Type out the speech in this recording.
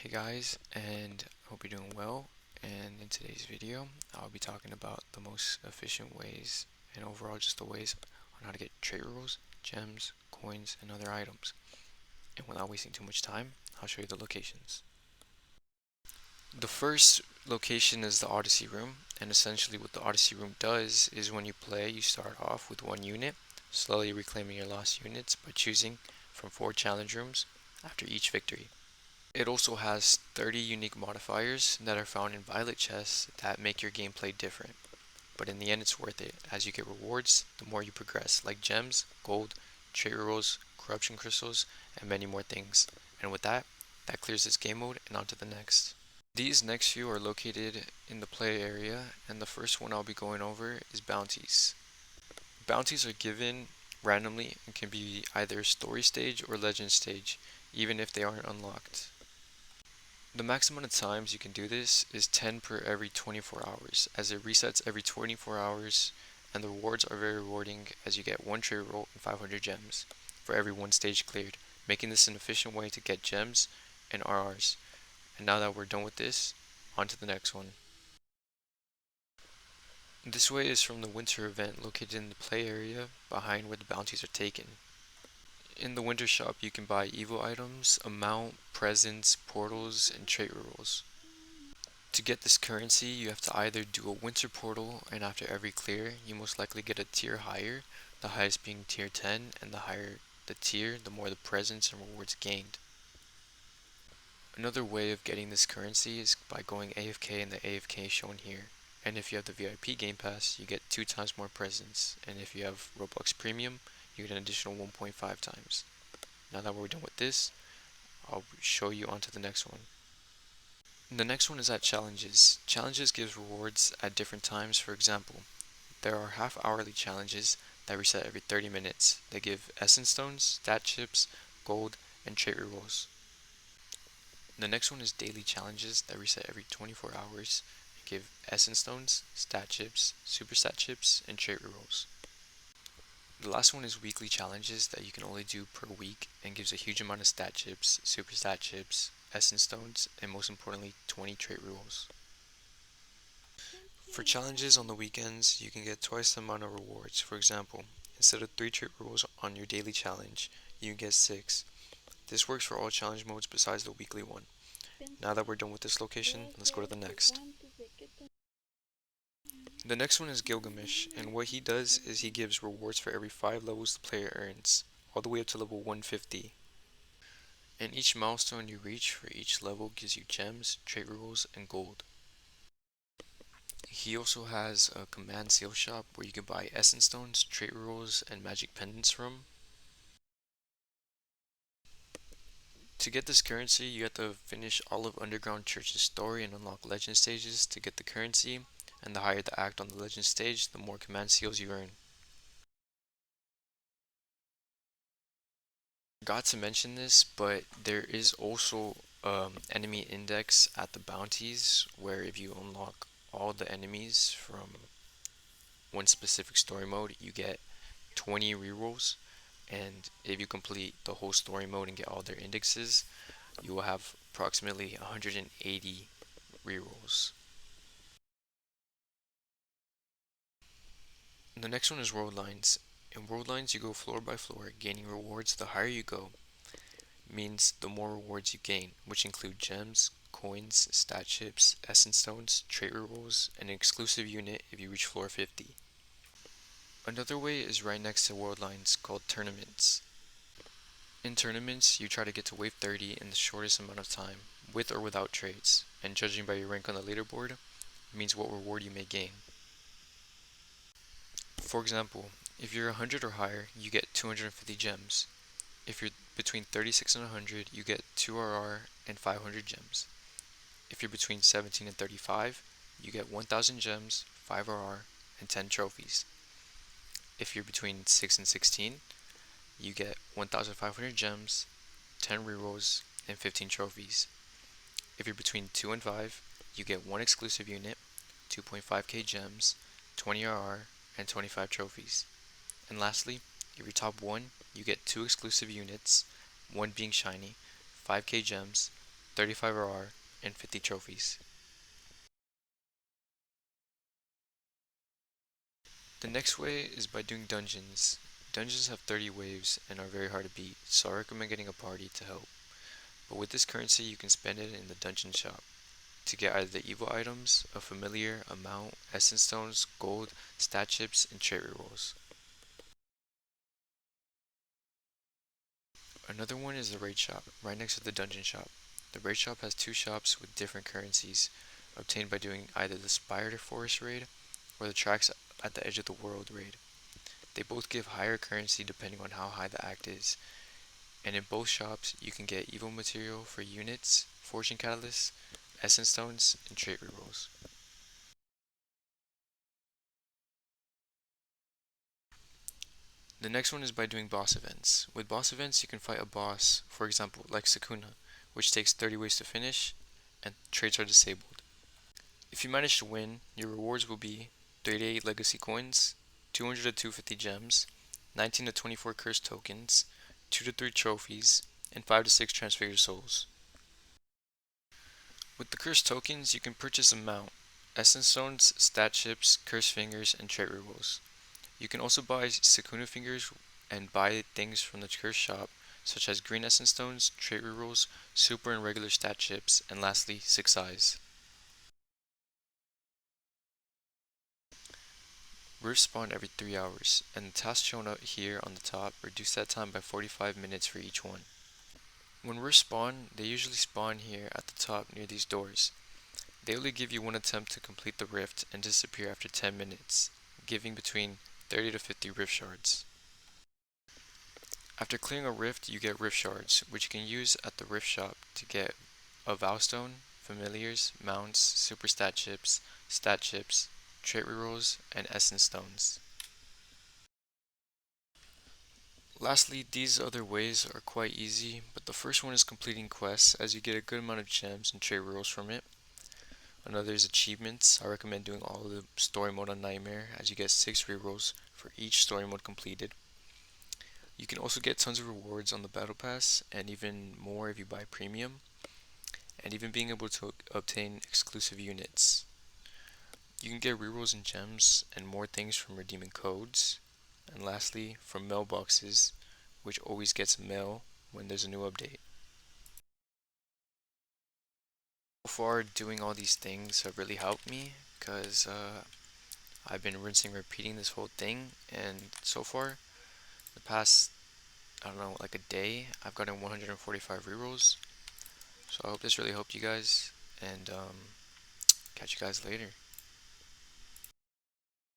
Hey guys, and I hope you're doing well. And in today's video, I'll be talking about the most efficient ways and overall just the ways on how to get trait rolls, gems, coins, and other items. And without wasting too much time, I'll show you the locations. The first location is the Odyssey Room, and essentially what the Odyssey Room does is when you play, you start off with one unit, slowly reclaiming your lost units by choosing from 4 challenge rooms after each victory. It also has 30 unique modifiers that are found in Violet chests that make your gameplay different. But in the end it's worth it, as you get rewards the more you progress, like gems, gold, trait rolls, corruption crystals, and many more things. And with that, that clears this game mode and on to the next. These next few are located in the play area, and the first one I'll be going over is bounties. Bounties are given randomly and can be either story stage or legend stage, even if they aren't unlocked. The max amount of times you can do this is 10 per every 24 hours, as it resets every 24 hours, and the rewards are very rewarding as you get 1 trait roll and 500 gems for every 1 stage cleared, making this an efficient way to get gems and RRs. And now that we're done with this, on to the next one. This way is from the winter event located in the play area behind where the bounties are taken. In the winter shop you can buy evil items, a mount, presents, portals, and trait rolls. To get this currency, you have to either do a winter portal, and after every clear, you most likely get a tier higher, the highest being tier 10, and the higher the tier, the more the presents and rewards gained. Another way of getting this currency is by going AFK in the AFK shown here. And if you have the VIP Game Pass, you get 2 times more presents, and if you have Roblox Premium, you get an additional 1.5 times. Now that we're done with this, I'll show you onto the next one. The next one is at challenges. Challenges gives rewards at different times. For example, there are half-hourly challenges that reset every 30 minutes. They give essence stones, stat chips, gold, and trait rerolls. The next one is daily challenges that reset every 24 hours and give essence stones, stat chips, super stat chips, and trait rerolls. The last one is weekly challenges that you can only do per week and gives a huge amount of stat chips, super stat chips, essence stones, and most importantly 20 trait rerolls. For challenges on the weekends, you can get twice the amount of rewards. For example, instead of 3 trait rolls on your daily challenge, you can get 6. This works for all challenge modes besides the weekly one. Now that we're done with this location, let's go to the next. The next one is Gilgamish, and what he does is he gives rewards for every 5 levels the player earns, all the way up to level 150. And each milestone you reach for each level gives you gems, trait rolls, and gold. He also has a command seal shop where you can buy essence stones, trait rolls, and magic pendants from. To get this currency, you have to finish all of Underground Church's story and unlock legend stages to get the currency, and the higher the act on the legend stage, the more command seals you earn. Forgot to mention this, but there is also enemy index at the bounties, where if you unlock all the enemies from one specific story mode, you get 20 rerolls, and if you complete the whole story mode and get all their indexes, you will have approximately 180 rerolls. The next one is world lines. In world lines, you go floor by floor, gaining rewards. The higher you go means the more rewards you gain, which include gems, coins, stat chips, essence stones, trait rerolls, and an exclusive unit if you reach floor 50. Another way is right next to world lines, called tournaments. In tournaments, you try to get to wave 30 in the shortest amount of time, with or without traits, and judging by your rank on the leaderboard means what reward you may gain. For example, if you're 100 or higher, you get 250 gems. If you're between 36 and 100, you get 2 RR and 500 gems. If you're between 17 and 35, you get 1000 gems, 5 RR, and 10 trophies. If you're between 6 and 16, you get 1500 gems, 10 rerolls, and 15 trophies. If you're between 2 and 5, you get 1 exclusive unit, 2.5k gems, 20 RR, and 25 trophies. And lastly, if you're top 1, you get 2 exclusive units, 1 being shiny, 5k gems, 35 RR, and 50 trophies. The next way is by doing dungeons. Dungeons have 30 waves and are very hard to beat, so I recommend getting a party to help. But with this currency, you can spend it in the dungeon shop to get either the evil items, a familiar, a mount, essence stones, gold, stat chips, and trait rerolls. Another one is the raid shop, right next to the dungeon shop. The raid shop has two shops with different currencies, obtained by doing either the Spider Forest raid or the Tracks at the Edge of the World raid. They both give higher currency depending on how high the act is, and in both shops you can get evil material for units, fortune catalysts, essence stones, and trait rerolls. The next one is by doing boss events. With boss events you can fight a boss, for example like Sukuna, which takes 30 ways to finish, and traits are disabled. If you manage to win, your rewards will be 38 legacy coins, 200 to 250 gems, 19 to 24 curse tokens, 2 to 3 trophies, and 5 to 6 transfigured souls. With the curse tokens, you can purchase a mount, essence stones, stat chips, curse fingers, and trait rerolls. You can also buy Sakuna fingers and buy things from the curse shop, such as green essence stones, trait rerolls, super and regular stat chips, and lastly, 6 eyes. Rifts spawn every 3 hours, and the tasks shown up here on the top reduce that time by 45 minutes for each one. When rifts spawn, they usually spawn here at the top near these doors. They only give you one attempt to complete the rift and disappear after 10 minutes, giving between 30 to 50 rift shards. After clearing a rift, you get rift shards, which you can use at the rift shop to get a vow stone, familiars, mounts, super stat chips, trait rerolls, and essence stones. Lastly, these other ways are quite easy, but the first one is completing quests as you get a good amount of gems and trait rerolls from it. Another is achievements. I recommend doing all of the story mode on Nightmare as you get 6 rerolls for each story mode completed. You can also get tons of rewards on the battle pass and even more if you buy premium, and even being able to obtain exclusive units. You can get rerolls and gems and more things from redeeming codes, and lastly from mailboxes, which always gets mail when there's a new update. So far doing all these things have really helped me because I've been rinsing and repeating this whole thing, and so far the past, I don't know, like a day, I've gotten 145 rerolls. So I hope this really helped you guys, and catch you guys later.